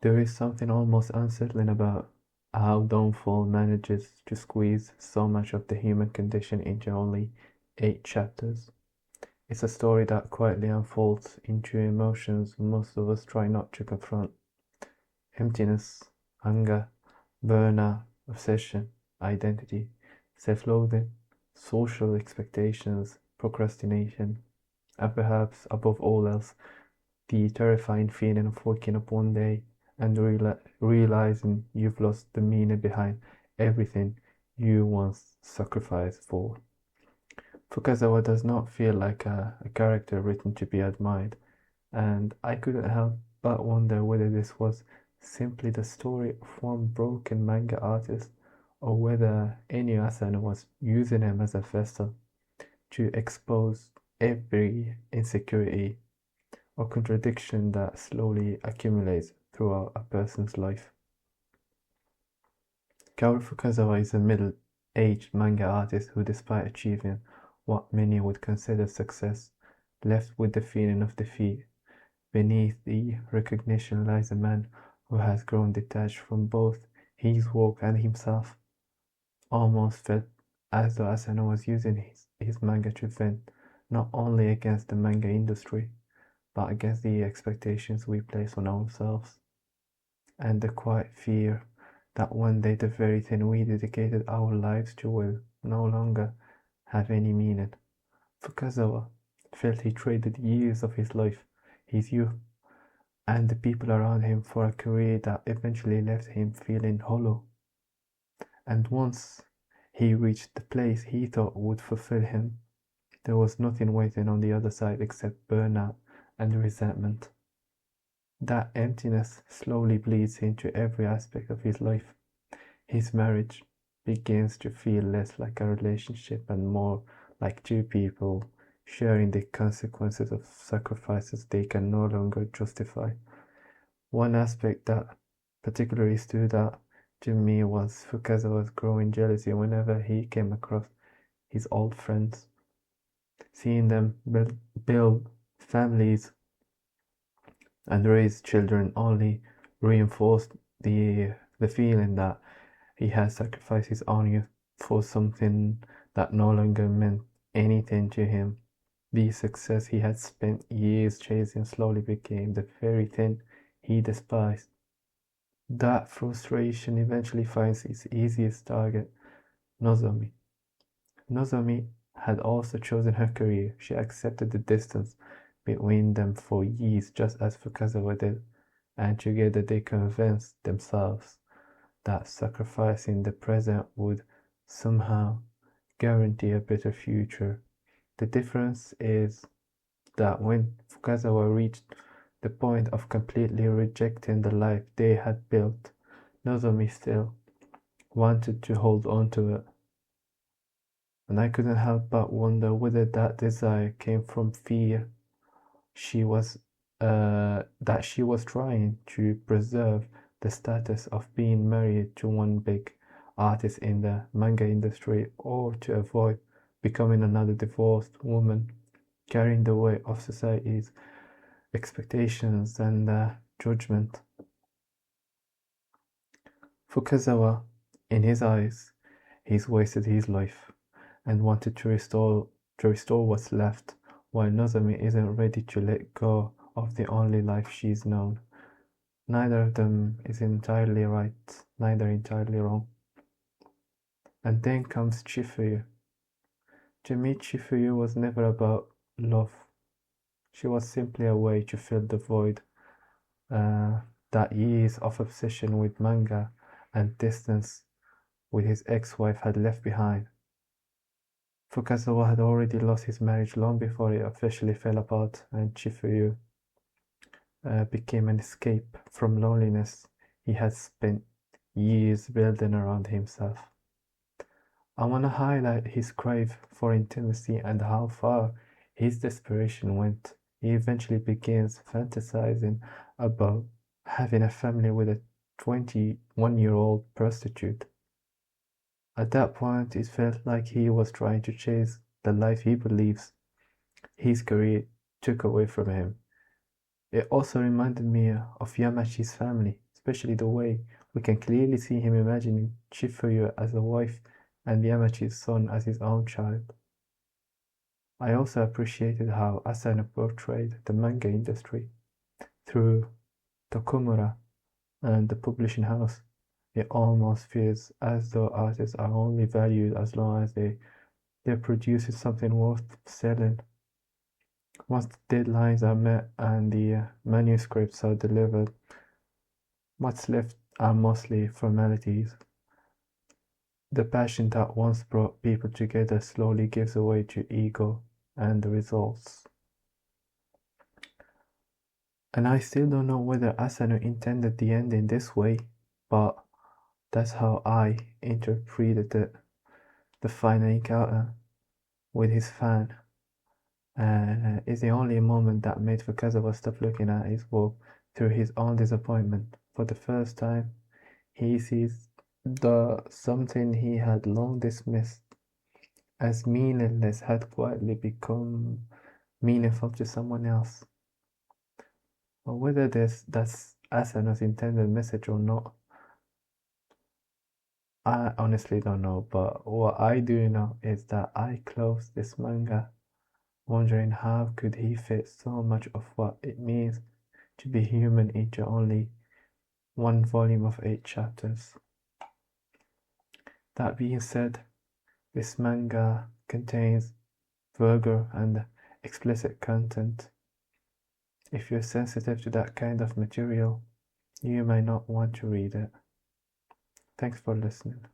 There is something almost unsettling about how Dawnfall manages to squeeze so much of the human condition into only 8 chapters. It's a story that quietly unfolds into emotions most of us try not to confront: emptiness, hunger, burnout, obsession, identity, self-loathing, social expectations, procrastination, and perhaps above all else, the terrifying feeling of waking up one day and realizing you've lost the meaning behind everything you once sacrificed for. Fukazawa does not feel like a character written to be admired, and I couldn't help but wonder whether this was simply the story of one broken manga artist, or whether Inio Asano was using him as a vessel to expose every insecurity or contradiction that slowly accumulates throughout a person's life. Kaoru Fukazawa is a middle-aged manga artist who, despite achieving what many would consider success, left with the feeling of defeat. Beneath the recognition lies a man who has grown detached from both his work and himself. Almost felt as though Asano was using his manga to vent not only against the manga industry, but against the expectations we place on ourselves, and the quiet fear that one day the very thing we dedicated our lives to will no longer have any meaning. Fukazawa felt he traded years of his life, his youth, and the people around him for a career that eventually left him feeling hollow. And once he reached the place he thought would fulfill him, there was nothing waiting on the other side except burnout and resentment. That emptiness slowly bleeds into every aspect of his life. His marriage begins to feel less like a relationship and more like two people sharing the consequences of sacrifices they can no longer justify. One aspect that particularly stood out to me was Fukazawa's growing jealousy whenever he came across his old friends. Seeing them build families and raise children only reinforced the feeling that he had sacrificed his own youth for something that no longer meant anything to him. The success he had spent years chasing slowly became the very thing he despised. That frustration eventually finds its easiest target, Nozomi. Nozomi had also chosen her career. She accepted the distance between them for years, just as Fukazawa did, and together they convinced themselves that sacrificing the present would somehow guarantee a better future. The difference is that when Fukazawa reached the point of completely rejecting the life they had built, Nozomi still wanted to hold on to it. And I couldn't help but wonder whether that desire came from fear she was that she was trying to preserve the status of being married to one big artist in the manga industry, or to avoid becoming another divorced woman carrying the weight of society's expectations and judgment. Fukazawa, in his eyes, he's wasted his life and wanted to restore what's left, while Nozomi isn't ready to let go of the only life she's known. Neither of them is entirely right, neither entirely wrong. And then comes Chifuyu. To me, Chifuyu was never about love. She was simply a way to fill the void that years of obsession with manga and distance with his ex-wife had left behind. Fukazawa had already lost his marriage long before it officially fell apart, and Chifuyu became an escape from loneliness he had spent years building around himself. I want to highlight his crave for intimacy and how far his desperation went. He eventually begins fantasizing about having a family with a 21-year-old prostitute. At that point, it felt like he was trying to chase the life he believes his career took away from him. It also reminded me of Yamachi's family. especially the way we can clearly see him imagining Chifuyu as a wife and Yamachi's son as his own child. I also appreciated how Asano portrayed the manga industry through Tokumura and the publishing house. It almost feels as though artists are only valued as long as they're producing something worth selling. Once the deadlines are met and the manuscripts are delivered, what's left are mostly formalities. The passion that once brought people together slowly gives way to ego and the results. And I still don't know whether Asano intended the ending this way, but that's how I interpreted it. The final encounter with his fan is the only moment that made Fukazawa stop looking at his work through his own disappointment. For the first time, he sees the something he had long dismissed as meaningless had quietly become meaningful to someone else. But whether that's Asano's intended message or not, I honestly don't know. But what I do know is that I closed this manga wondering how could he fit so much of what it means to be human into only one volume of 8 chapters. That being said, this manga contains vulgar and explicit content. If you're sensitive to that kind of material, you might not want to read it. Thanks for listening.